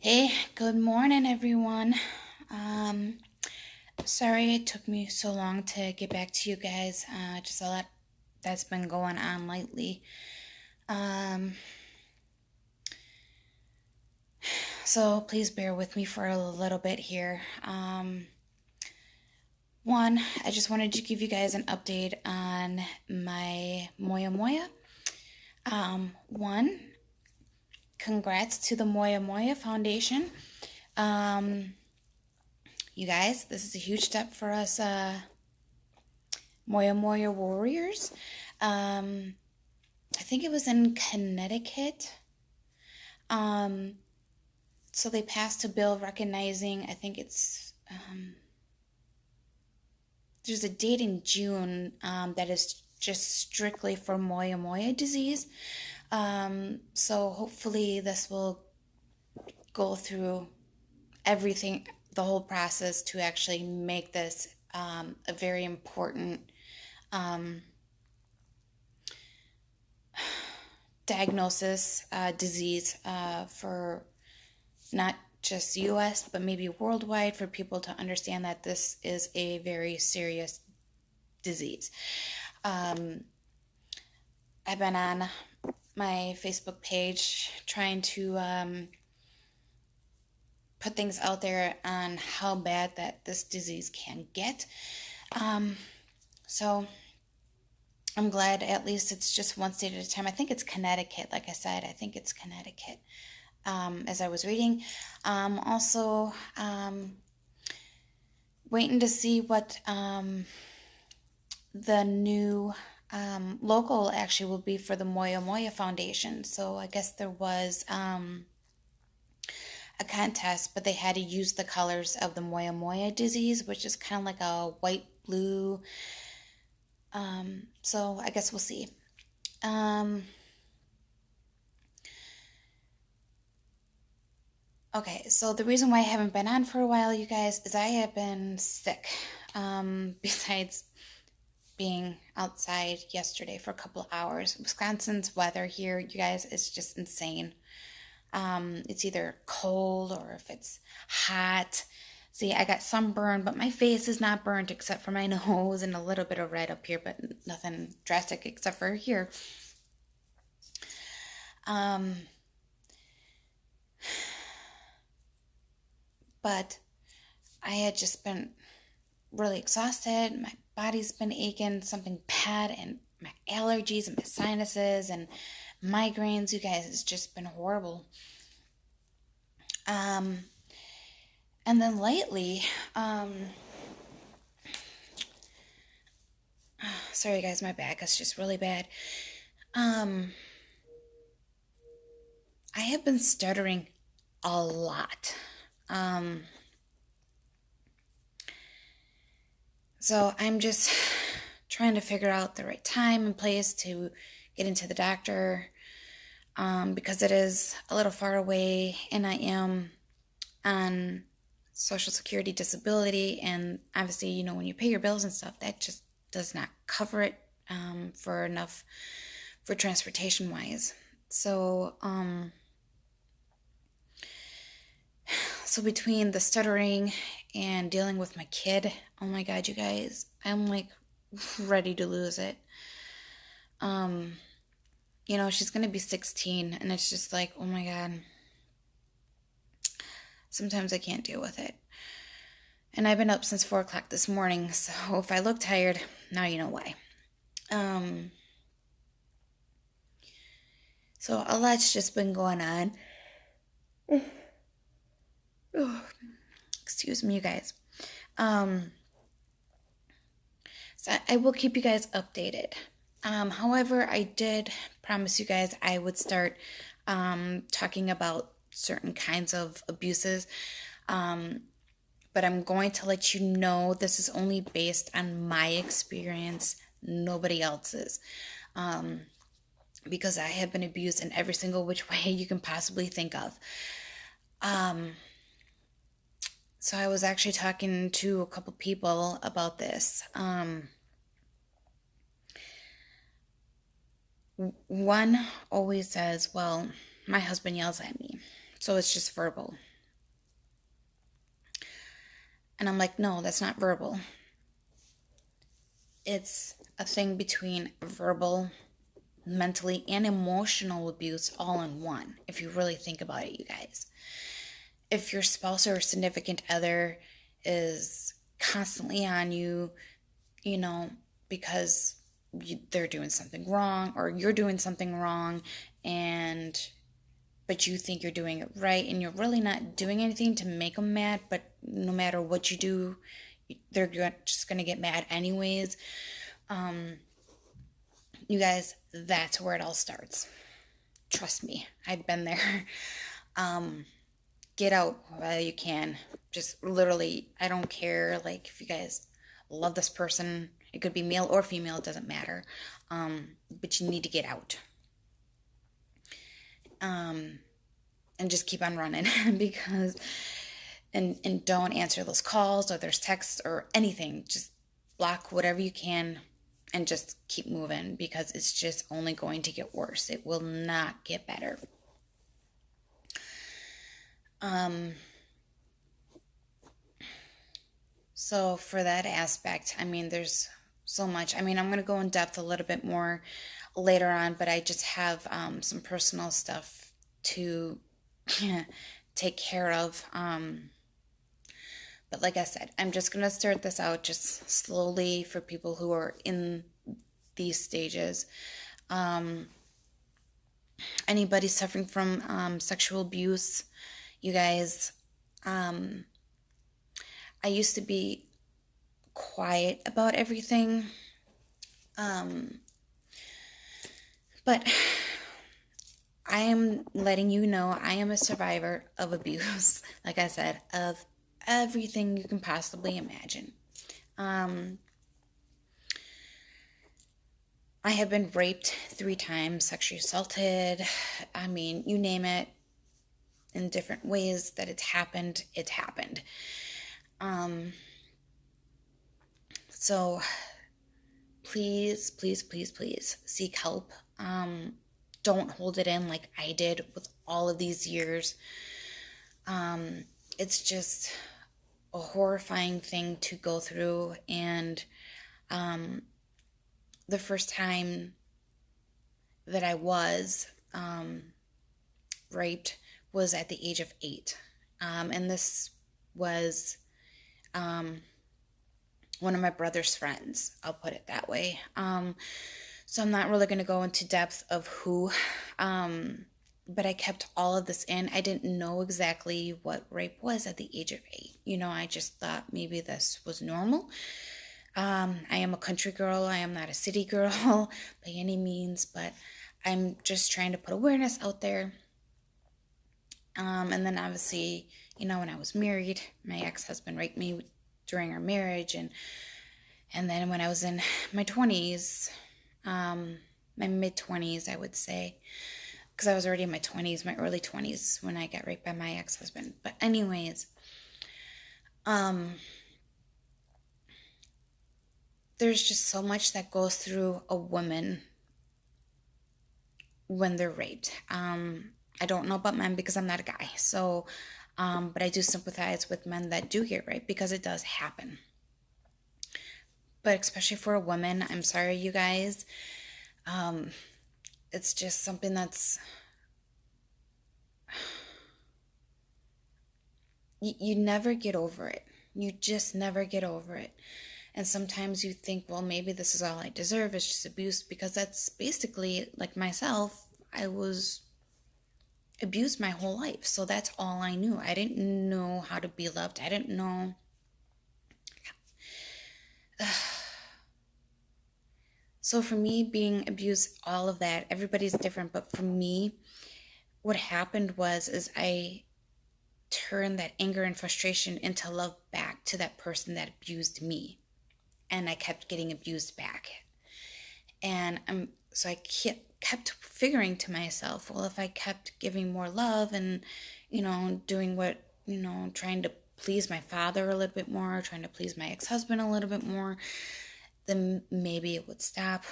Hey, good morning, everyone. Um, Sorry it took me so long to get back to you guys. Just a lot that's been going on lately. Um, so please bear with me for a little bit here. One, I just wanted to give you guys an update on my moyamoya. One, congrats to the Moyamoya Foundation. Um, you guys, this is a huge step for us moyamoya warriors. Um, I think it was in Connecticut. Um, so they passed a bill recognizing, I think there's a date in June that is just strictly for moyamoya disease. So hopefully this will go through everything, the whole process to actually make this a very important um, diagnosis disease for not just US, but maybe worldwide, for people to understand that this is a very serious disease. I've been on my Facebook page trying to put things out there on how bad that this disease can get. So I'm glad at least it's just one state at a time. I think it's Connecticut, like I said, I think it's Connecticut. As I was reading. Also, waiting to see what the new logo actually will be for the Moya Moya Foundation. So I guess there was a contest, but they had to use the colors of the Moya Moya disease, which is kind of like a white blue. So I guess we'll see. Okay, so the reason why I haven't been on for a while, you guys, is I have been sick. Besides being outside yesterday for a couple of hours. Wisconsin's weather here, you guys, is just insane. It's either cold or if it's hot. See, I got sunburn, but my face is not burnt except for my nose and a little bit of red up here, but nothing drastic except for here. But I had just been really exhausted. My body's been aching, something bad, and my allergies and my sinuses and migraines, you guys, it's just been horrible. And then lately, sorry guys, my back is just really bad. I have been stuttering a lot. So I'm just trying to figure out the right time and place to get into the doctor, because it is a little far away and I am on Social Security disability, and obviously, you know, when you pay your bills and stuff, that just does not cover it for enough for transportation wise. So between the stuttering and dealing with my kid, oh my God, you guys, I'm like ready to lose it. You know, she's gonna be 16, and it's just like, oh my God, sometimes I can't deal with it. And I've been up since 4 o'clock this morning, so if I look tired, now you know why. So a lot's just been going on. Oh, excuse me, you guys. So I will keep you guys updated. However, I did promise you guys I would start talking about certain kinds of abuses. But I'm going to let you know this is only based on my experience, nobody else's. Because I have been abused in every single which way you can possibly think of. So I was actually talking to a couple people about this. One always says, well, my husband yells at me, so it's just verbal. And I'm like, no, that's not verbal. It's a thing between verbal, mentally, and emotional abuse all in one, if you really think about it, you guys. If your spouse or significant other is constantly on you, you know, because they're doing something wrong or you're doing something wrong, and but you think you're doing it right and you're really not doing anything to make them mad, but no matter what you do, they're just going to get mad anyways. You guys, that's where it all starts. Trust me, I've been there. Get out while you can. Just literally, I don't care. Like, if you guys love this person, it could be male or female, it doesn't matter. But you need to get out. And just keep on running because and don't answer those calls or there's texts or anything. Just block whatever you can and just keep moving because it's just only going to get worse. It will not get better. So for that aspect, I mean, there's so much. I mean, I'm going to go in depth a little bit more later on, but I just have some personal stuff to take care of. But like I said, I'm just going to start this out just slowly for people who are in these stages. Anybody suffering from sexual abuse, you guys, I used to be quiet about everything. But I am letting you know I am a survivor of abuse, like I said, of everything you can possibly imagine. I have been raped 3 times, sexually assaulted. I mean, you name it, in different ways that it's happened, it's happened. So please, please, please, please seek help. Don't hold it in like I did with all of these years. It's just a horrifying thing to go through. And the first time that I was raped was at the age of 8. And this was one of my brother's friends. I'll put it that way. So I'm not really going to go into depth of who, but I kept all of this in. I didn't know exactly what rape was at the age of 8. You know, I just thought maybe this was normal. I am a country girl. I am not a city girl by any means, but I'm just trying to put awareness out there. And then obviously, you know, when I was married, my ex-husband raped me during our marriage. And then when I was in my 20s, my mid-20s, I would say, because I was already in my 20s, my early 20s when I got raped by my ex-husband. But anyways, there's just so much that goes through a woman when they're raped. I don't know about men because I'm not a guy. So, but I do sympathize with men that do get raped because it does happen. But especially for a woman, I'm sorry, you guys. It's just something that's... You never get over it. You just never get over it. And sometimes you think, well, maybe this is all I deserve. It's just abuse, because that's basically, like myself, I was abused my whole life. So that's all I knew. I didn't know how to be loved. I didn't know. So for me, being abused, all of that, everybody's different. But for me, what happened is I turned that anger and frustration into love back to that person that abused me. And I kept getting abused back. And so I kept figuring to myself, well, if I kept giving more love and, you know, doing what, you know, trying to please my father a little bit more, trying to please my ex-husband a little bit more, then maybe it would stop.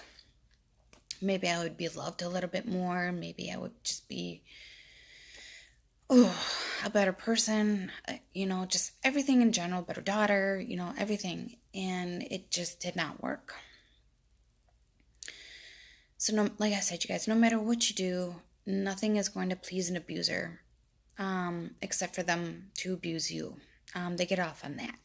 Maybe I would be loved a little bit more. Maybe I would just be a better person, just everything in general, better daughter, everything. And it just did not work. So, no, like I said, you guys, no matter what you do, nothing is going to please an abuser, except for them to abuse you. They get off on that.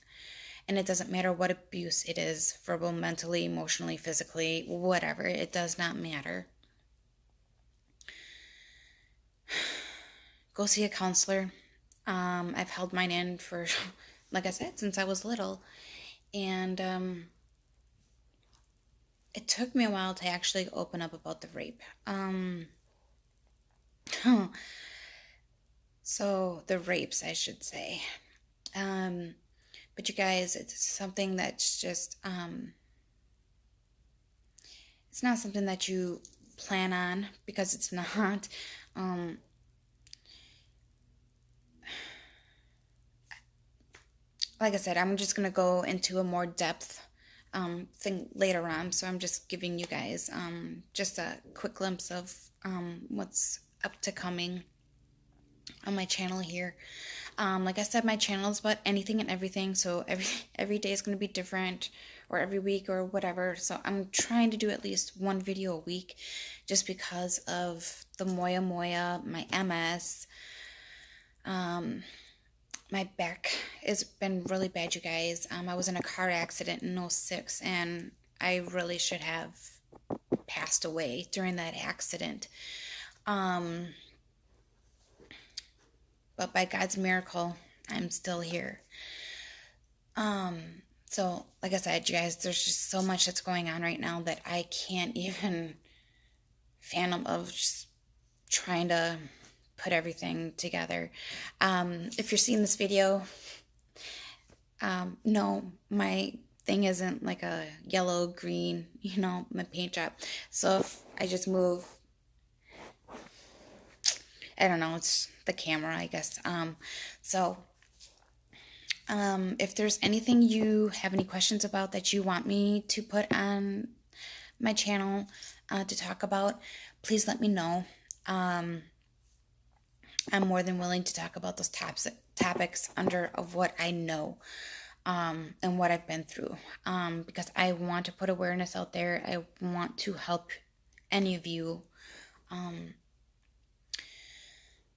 And it doesn't matter what abuse it is, verbal, mentally, emotionally, physically, whatever. It does not matter. Go see a counselor. I've held mine in for, like I said, since I was little. And it took me a while to actually open up about the rape. So the rapes, I should say. But you guys, it's something that's just, it's not something that you plan on, because it's not. Like I said, I'm just going to go into a more depth thing later on. So I'm just giving you guys just a quick glimpse of what's up to coming on my channel here. Like I said, my channel is about anything and everything. So every day is going to be different, or every week or whatever. So I'm trying to do at least one video a week, just because of the moyamoya, my MS. My back has been really bad, you guys. I was in a car accident in 2006, and I really should have passed away during that accident. But by God's miracle, I'm still here. So, like I said, you guys, there's just so much that's going on right now that I can't even fathom of just trying to put everything together. If you're seeing this video, no, my thing isn't like a yellow, green, my paint job. So if I just move, I don't know, it's the camera, I guess. If there's anything you have any questions about that you want me to put on my channel to talk about, please let me know. I'm more than willing to talk about those topics under of what I know and what I've been through, because I want to put awareness out there. I want to help any of you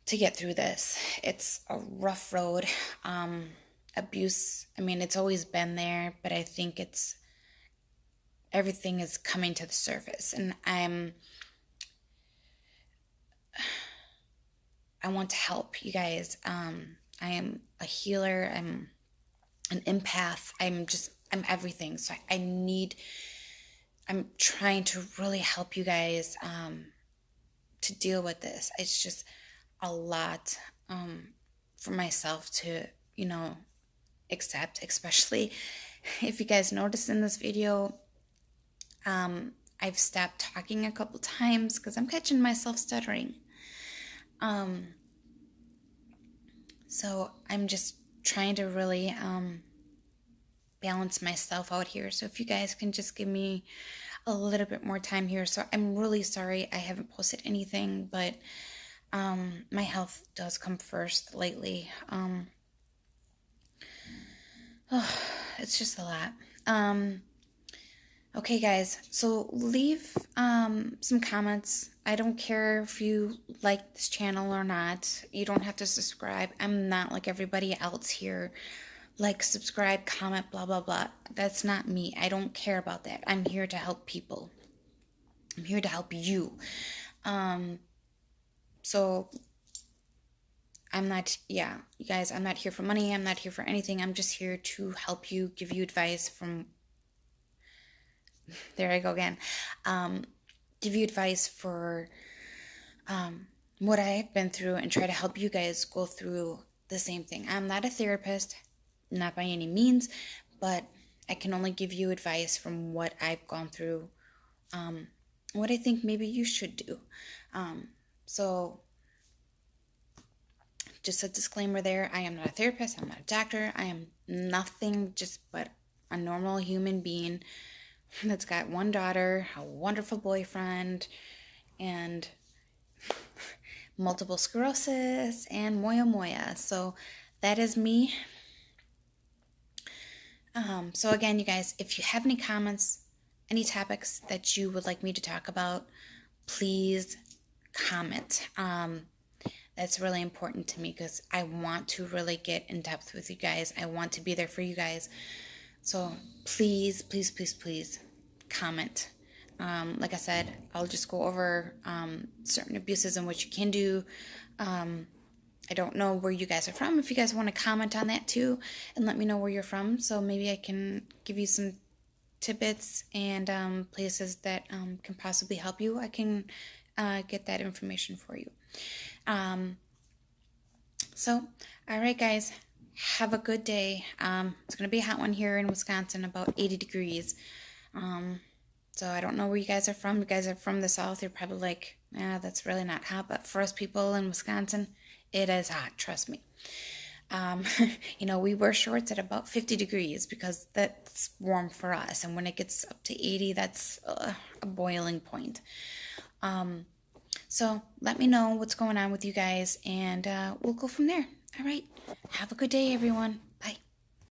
to get through this. It's a rough road. Abuse, I mean, it's always been there, but I think everything is coming to the surface, and I want to help you guys. I am a healer. I'm an empath. I'm everything. So I'm trying to really help you guys to deal with this. It's just a lot for myself to, accept, especially if you guys noticed in this video, I've stopped talking a couple times because I'm catching myself stuttering. So I'm just trying to really balance myself out here. So if you guys can just give me a little bit more time here. So I'm really sorry I haven't posted anything, but my health does come first lately. It's just a lot. Okay, guys, so leave some comments. I don't care if you like this channel or not. You don't have to subscribe. I'm not like everybody else here. Like, subscribe, comment, blah, blah, blah. That's not me. I don't care about that. I'm here to help people. I'm here to help you. So I'm not, you guys, I'm not here for money. I'm not here for anything. I'm just here to help you, give you advice from, there I go again, give you advice for what I've been through and try to help you guys go through the same thing. I'm not a therapist, not by any means, but I can only give you advice from what I've gone through, what I think maybe you should do. So just a disclaimer there, I am not a therapist, I'm not a doctor, I am nothing just but a normal human being that's got one daughter, a wonderful boyfriend, and multiple sclerosis and moyamoya. So that is me. So again, you guys, if you have any comments, any topics that you would like me to talk about, please comment. That's really important to me because I want to really get in depth with you guys. I want to be there for you guys. So please, please, please, please comment. Like I said, I'll just go over certain abuses and what you can do. I don't know where you guys are from. If you guys want to comment on that too and let me know where you're from, so maybe I can give you some tidbits and places that can possibly help you. I can get that information for you. So, all right, guys, have a good day. It's going to be a hot one here in Wisconsin, about 80 degrees. So I don't know where you guys are from. You guys are from the south. You're probably like, that's really not hot. But for us people in Wisconsin, it is hot, trust me. We wear shorts at about 50 degrees because that's warm for us. And when it gets up to 80, that's a boiling point. So let me know what's going on with you guys, and we'll go from there. All right. Have a good day, everyone.